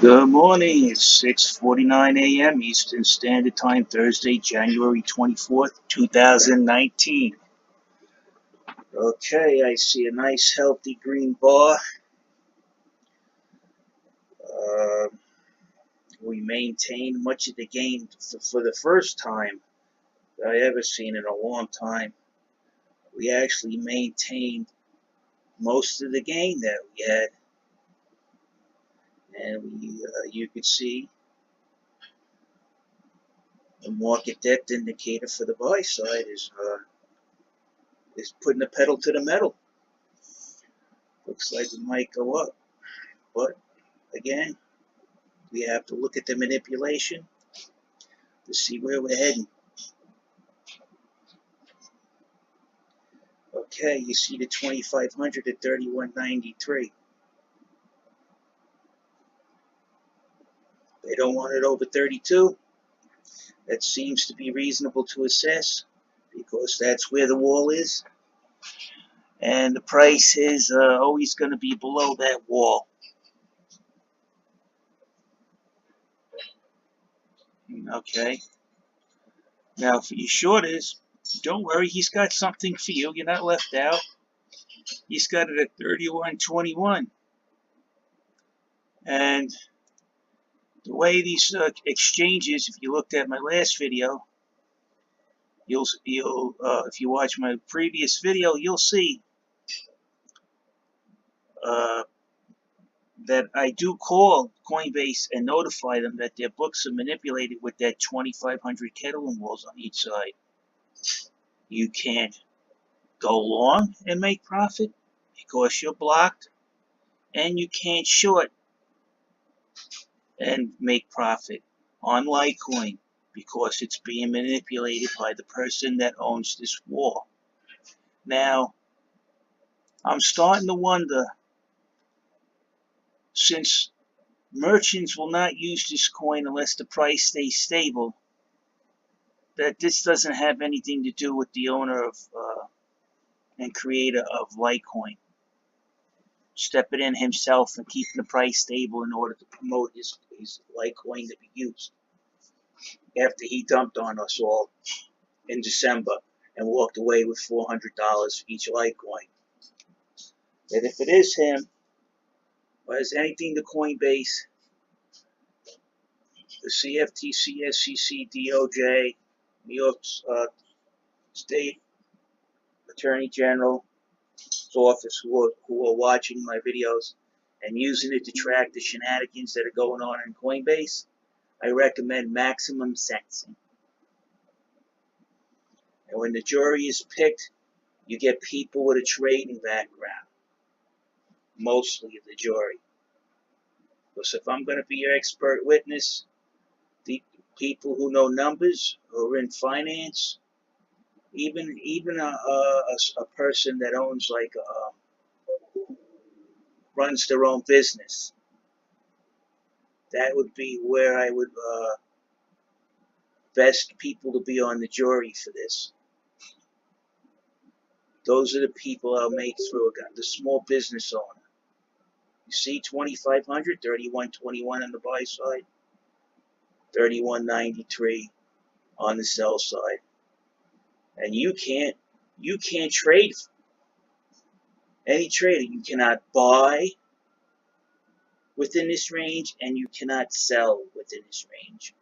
Good morning. It's 6:49 a.m. Eastern Standard Time, Thursday, January 24th, 2019. Okay, I see a nice healthy green bar. Uh, we maintained much of the game for the first time that I ever seen in a long time. We actually maintained most of the gain that we had, and you could see the market depth indicator for the buy side is putting the pedal to the metal. Looks like it might go up, but again, we have to look at the manipulation to see where we're heading. Okay, you see the 2500 at 31.93. They don't want it over 32. That seems to be reasonable to assess because that's where the wall is, and the price is always going to be below that wall. Okay, now for your shorters, don't worry, he's got something for you. You're not left out. He's got it at 31.21, and the way these exchanges, if you looked at my last video, you'll if you watch my previous video, you'll see that I do call Coinbase and notify them that their books are manipulated with that 2,500 Kettling walls on each side. You can't go long and make profit because you're blocked, and you can't short and make profit on Litecoin because it's being manipulated by the person that owns this wall. Now, I'm starting to wonder, since merchants will not use this coin unless the price stays stable, that this doesn't have anything to do with the owner of and creator of Litecoin stepping in himself and keeping the price stable in order to promote his Litecoin to be used after he dumped on us all in December and walked away with $400 for each Litecoin. That if it is him, or has anything to Coinbase, the CFTC, SEC, DOJ, New York State Attorney General's office who are watching my videos and using it to track the shenanigans that are going on in Coinbase, I recommend maximum sentencing. And when the jury is picked, you get people with a trading background, mostly the jury. Because if I'm going to be your expert witness, the people who know numbers, who are in finance, even a person that owns runs their own business, that would be where I would best people to be on the jury for this. Those are the people I'll make through again. The small business owner. You see 2,500, 31.21 on the buy side, 31.93 on the sell side. And you can't trade. Any trader, you cannot buy within this range and you cannot sell within this range.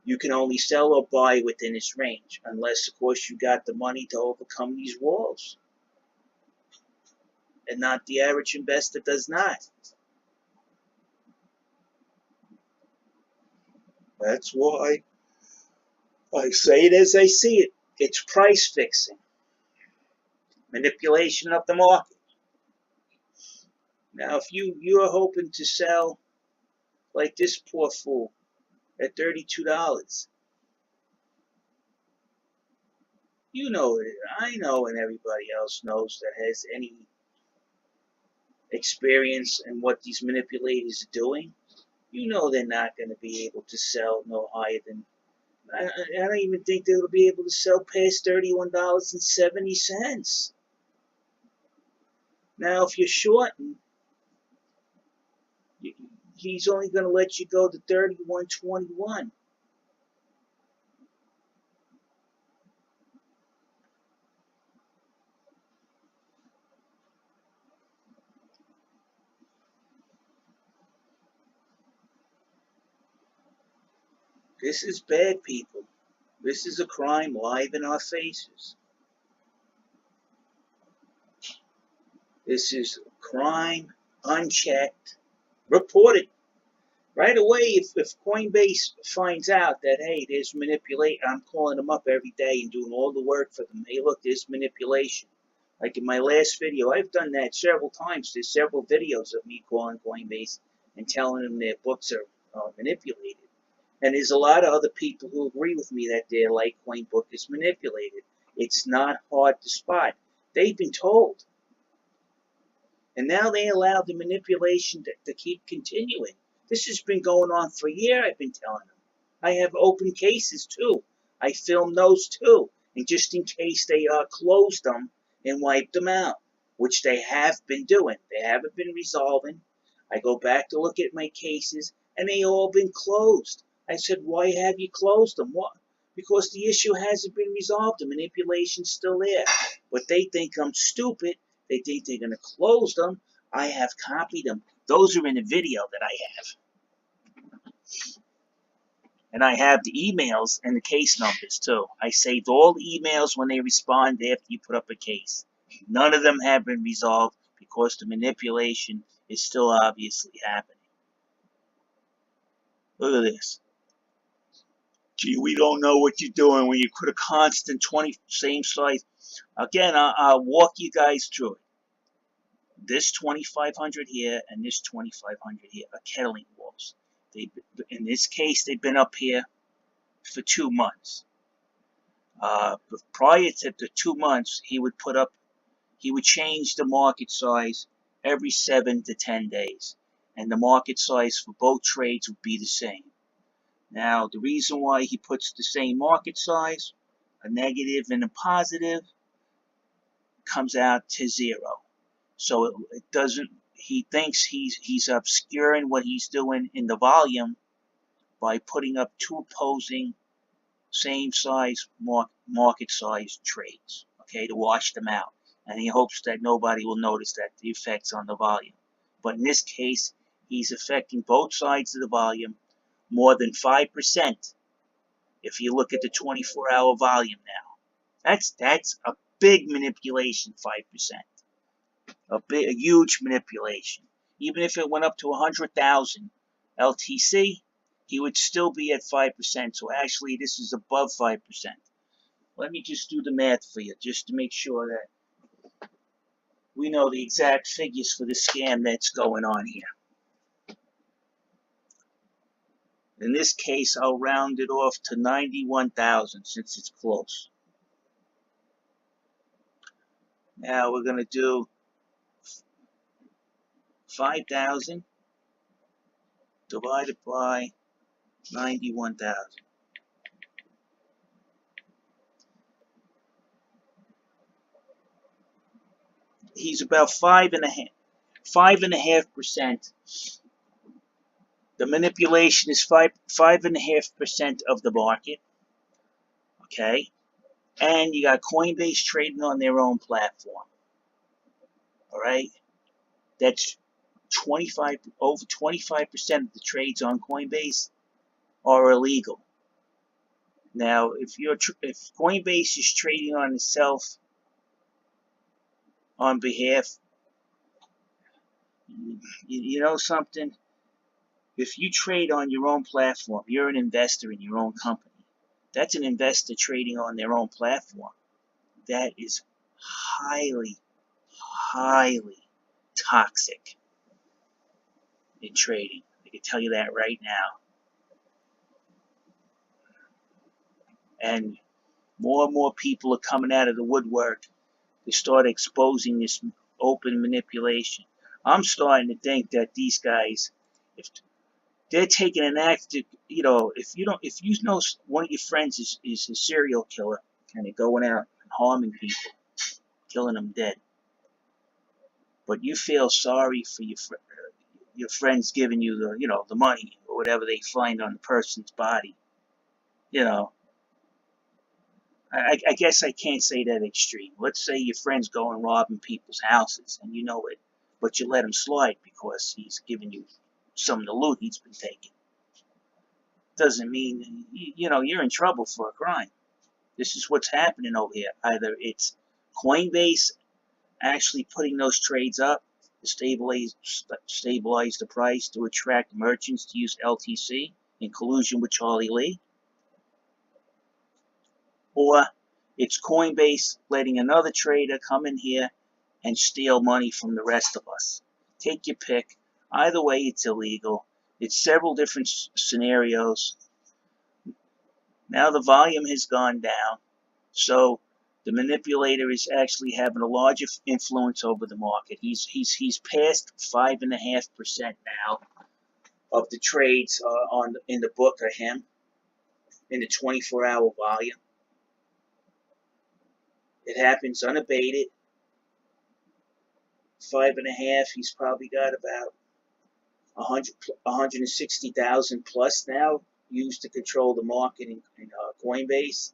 You can only sell or buy within this range, unless, of course, you got the money to overcome these walls. And not the average investor does not. That's why I say it as I see it. It's price fixing. Manipulation of the market. Now, if you are hoping to sell like this poor fool at $32, you know it. I know, and everybody else knows that has any experience in what these manipulators are doing. You know they're not going to be able to sell no higher than, I don't even think they'll be able to sell past $31.70. Now, if you're shorting, he's only going to let you go to 31.21. This is bad, people. This is a crime live in our faces. This is crime, unchecked, reported right away. If Coinbase finds out that, hey, there's manipulation, I'm calling them up every day and doing all the work for them. Hey, look, there's manipulation. Like in my last video, I've done that several times. There's several videos of me calling Coinbase and telling them their books are manipulated. And there's a lot of other people who agree with me that their Litecoin book is manipulated. It's not hard to spot. They've been told. And now they allow the manipulation to keep continuing. This has been going on for a year, I've been telling them. I have open cases too. I filmed those too. And just in case they closed them and wiped them out, which they have been doing. They haven't been resolving. I go back to look at my cases and they all been closed. I said, why have you closed them? What? Because the issue hasn't been resolved. The manipulation's still there. But they think I'm stupid. They think they're going to close them. I have copied them. Those are in the video that I have. And I have the emails and the case numbers too. I saved all the emails when they respond after you put up a case. None of them have been resolved because the manipulation is still obviously happening. Look at this. Gee, we don't know what you're doing when you put a constant 20 same size. Again, I'll walk you guys through it. This 2,500 here and this 2,500 here are kettling walls. In this case, they've been up here for 2 months. But prior to the 2 months, he would change the market size every 7 to 10 days. And the market size for both trades would be the same. Now, the reason why he puts the same market size, a negative and a positive, comes out to 0. So it doesn't. He thinks he's obscuring what he's doing in the volume by putting up two opposing same size market size trades, okay, to wash them out. And he hopes that nobody will notice that the effects on the volume. But in this case, he's affecting both sides of the volume more than 5%. If you look at the 24-hour volume now, that's a big manipulation, 5%. A huge manipulation. Even if it went up to 100,000 LTC, he would still be at 5%. So actually, this is above 5%. Let me just do the math for you, just to make sure that we know the exact figures for the scam that's going on here. In this case, I'll round it off to 91,000 since it's close. Now we're going to do 5,000 divided by 91,000. He's about 5.5%. The manipulation is 5.5% of the market. Okay, and you got Coinbase trading on their own platform. All right, that's over 25% of the trades on Coinbase are illegal. Now, if Coinbase is trading on itself on behalf, you know something? If you trade on your own platform, you're an investor in your own company. That's an investor trading on their own platform. That is highly, highly toxic in trading. I can tell you that right now. And more people are coming out of the woodwork to start exposing this open manipulation. I'm starting to think that these guys, if they're taking an active, you know, if you know one of your friends is a serial killer and they're going out and harming people, killing them dead, but you feel sorry for your friend, your friend's giving you the money or whatever they find on the person's body. I guess I can't say that extreme. Let's say your friend's going robbing people's houses and you know it, but you let him slide because he's giving you some of the loot he's been taking. Doesn't mean, you're in trouble for a crime. This is what's happening over here. Either it's Coinbase actually putting those trades up to stabilize the price to attract merchants to use LTC in collusion with Charlie Lee, or it's Coinbase letting another trader come in here and steal money from the rest of us. Take your pick. Either way, it's illegal. It's several different scenarios. Now the volume has gone down, so the manipulator is actually having a larger influence over the market. He's past 5.5% now of the trades in the book are him in the 24-hour volume. It happens unabated. 5.5. He's probably got about 160,000 plus now used to control the market in Coinbase.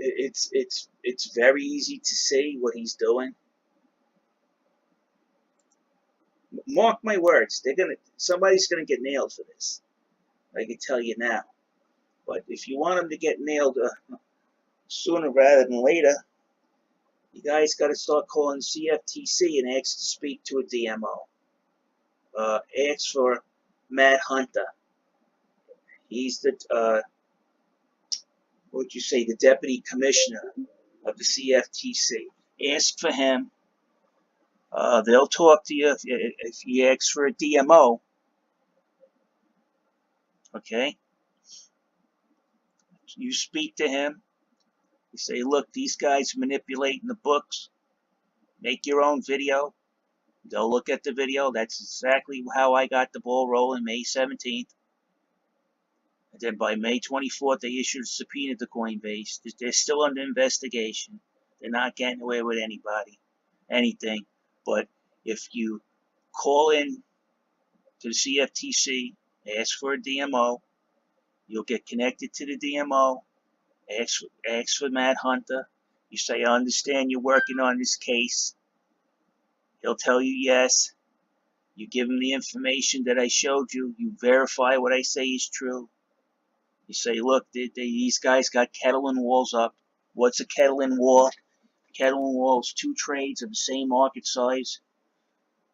It's very easy to see what he's doing. Mark my words, somebody's gonna get nailed for this. I can tell you now. But if you want him to get nailed sooner rather than later, you guys got to start calling CFTC and ask to speak to a DMO. Ask for Matt Hunter. He's the the deputy commissioner of the CFTC. Ask for him. They'll talk to you if you ask for a DMO. Okay? You speak to him. You say, look, these guys are manipulating the books. Make your own video. They'll look at the video. That's exactly how I got the ball rolling May 17th. And then by May 24th, they issued a subpoena to Coinbase. They're still under investigation. They're not getting away with anything. But if you call in to the CFTC, ask for a DMO, you'll get connected to the DMO. Ask for Matt Hunter. You say, I understand you're working on this case. He'll tell you yes. You give him the information that I showed you. You verify what I say is true. You say, look, these guys got kettle and walls up. What's a kettle and wall? Kettle and wall is two trades of the same market size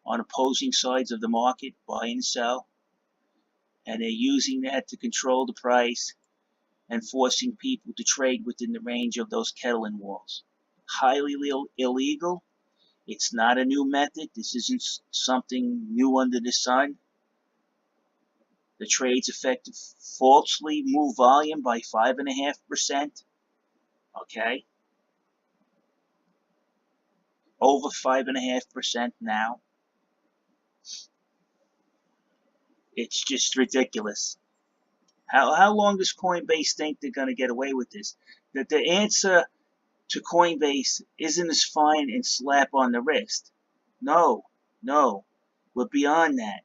on opposing sides of the market, buy and sell. And they're using that to control the price and forcing people to trade within the range of those kettle and walls. Highly illegal. It's not a new method. This isn't something new under the sun. The trades effective falsely move volume by 5.5%. Okay? Over 5.5% now. It's just ridiculous. How long does Coinbase think they're going to get away with this? That the answer to Coinbase isn't as fine and slap on the wrist. No. We're beyond that.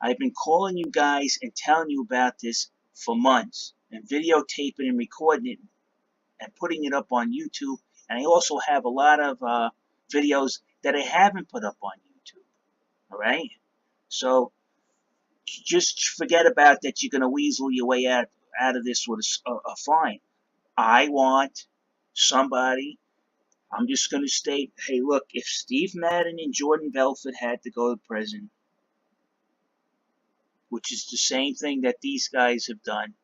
I've been calling you guys and telling you about this for months, and videotaping and recording it and putting it up on YouTube. And I also have a lot of videos that I haven't put up on YouTube. All right? So just forget about that. You're going to weasel your way out of this with a fine. I want somebody. I'm just going to state, hey, look, if Steve Madden and Jordan Belfort had to go to prison, which is the same thing that these guys have done,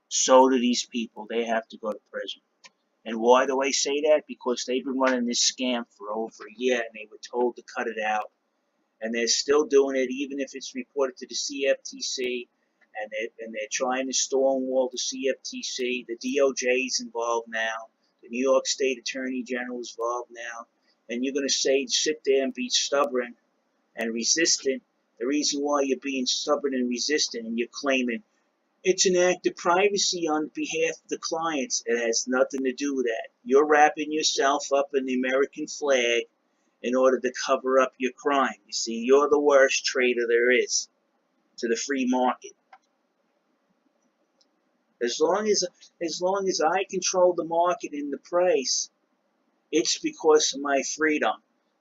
so do these people. They have to go to prison. And why do I say that? Because they've been running this scam for over a year, and they were told to cut it out. And they're still doing it, even if it's reported to the CFTC, and they're trying to stonewall the CFTC. The DOJ is involved now. The New York State Attorney General is involved now. And you're going to sit there and be stubborn and resistant. The reason why you're being stubborn and resistant and you're claiming it's an act of privacy on behalf of the clients. It has nothing to do with that. You're wrapping yourself up in the American flag in order to cover up your crime. You see, you're the worst trader there is to the free market. As long as I control the market and the price, it's because of my freedom.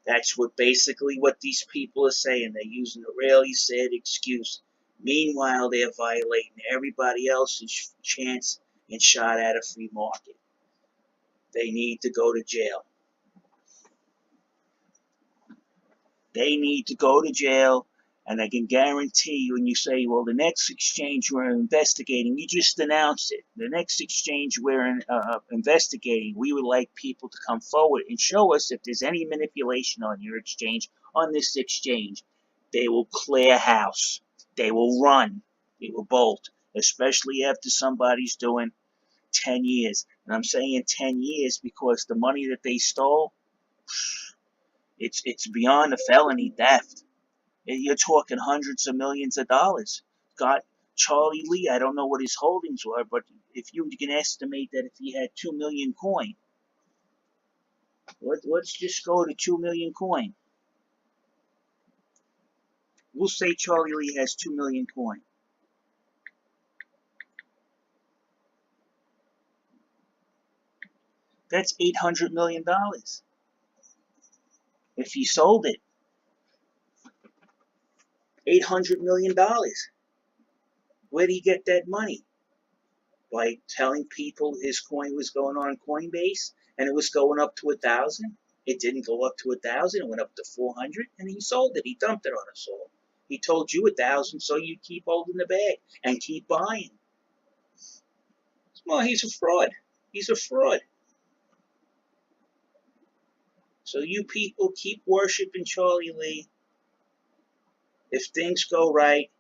That's basically what these people are saying. They're using a really sad excuse. Meanwhile, they're violating everybody else's chance and shot at a free market. They need to go to jail. They need to go to jail, and I can guarantee you, when you say, well, the next exchange we're investigating, you just announced it. The next exchange we're investigating, we would like people to come forward and show us if there's any manipulation on your exchange, on this exchange. They will clear house. They will run. They will bolt, especially after somebody's doing 10 years. And I'm saying 10 years because the money that they stole, it's beyond a felony theft. You're talking hundreds of millions of dollars. Got Charlie Lee, I don't know what his holdings were, but if you can estimate that if he had 2 million coin, let's just go to 2 million coin. We'll say Charlie Lee has 2 million coin. That's $800 million. If he sold it, $800 million. Where did he get that money? By telling people his coin was going on Coinbase and it was going up to 1,000. It didn't go up to 1,000. It went up to 400, and he sold it. He dumped it on us all. He told you 1,000, so you keep holding the bag and keep buying. Well, he's a fraud. He's a fraud. So you people keep worshiping Charlie Lee. If things go right,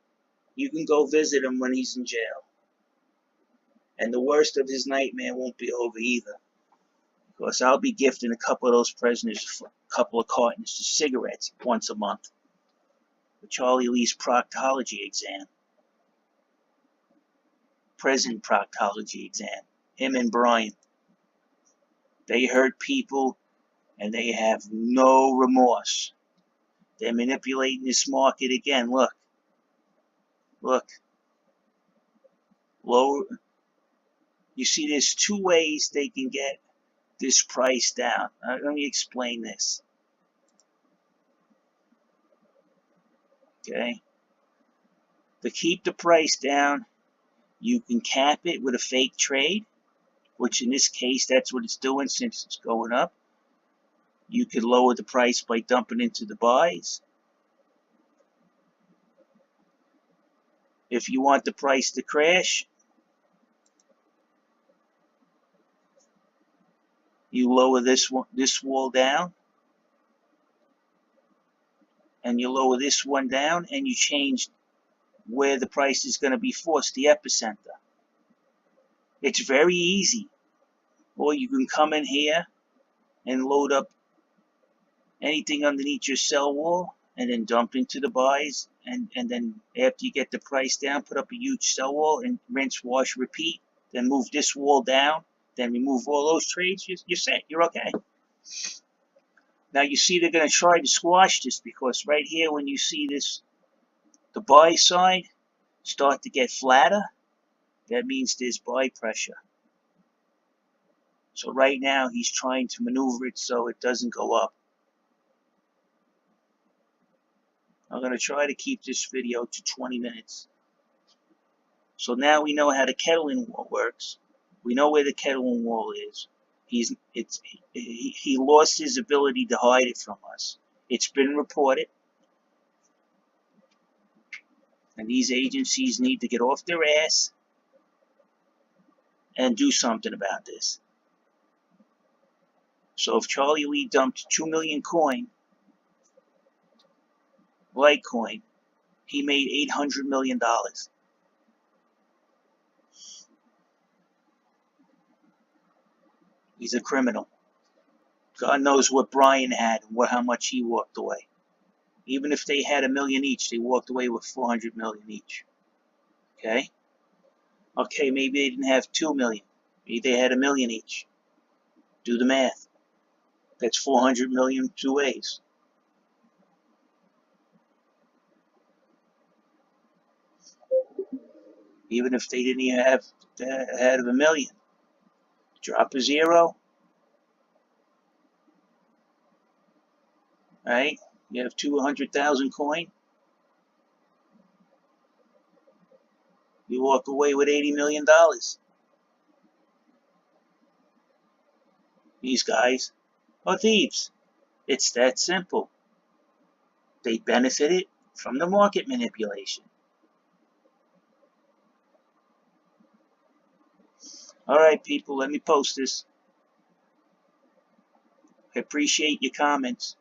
you can go visit him when he's in jail. And the worst of his nightmare won't be over either. Because I'll be gifting a couple of those prisoners a couple of cartons of cigarettes once a month for Charlie Lee's proctology exam. Prison proctology exam. Him and Brian. They hurt people and they have no remorse. They're manipulating this market again. Look. Lower. You see, there's two ways they can get this price down. Let me explain this. Okay. To keep the price down, you can cap it with a fake trade, which in this case, that's what it's doing since it's going up. You could lower the price by dumping into the buys. If you want the price to crash, you lower this wall down, and you lower this one down, and you change where the price is going to be forced, the epicenter. It's very easy. Or you can come in here and load up anything underneath your sell wall and then dump into the buys, and then after you get the price down, put up a huge sell wall and rinse, wash, repeat. Then move this wall down, then remove all those trades. You're set. You're okay. Now you see they're going to try to squash this because right here when you see this, the buy side start to get flatter, that means there's buy pressure. So right now he's trying to maneuver it so it doesn't go up. I'm going to try to keep this video to 20 minutes. So now we know how the kettling wall works. We know where the kettling wall is. He lost his ability to hide it from us. It's been reported. And these agencies need to get off their ass and do something about this. So if Charlie Lee dumped 2 million coin, Litecoin, he made $800 million. He's a criminal. God knows what Brian had and how much he walked away. Even if they had $1 million each, they walked away with $400 million each. Okay? Okay, maybe they didn't have 2 million. Maybe they had $1 million each. Do the math. That's 400 million two ways. even if they didn't even have ahead of $1 million. Drop a zero, right? You have 200,000 coin. You walk away with $80 million. These guys are thieves. It's that simple. They benefited from the market manipulation. All right, people, let me post this. I appreciate your comments.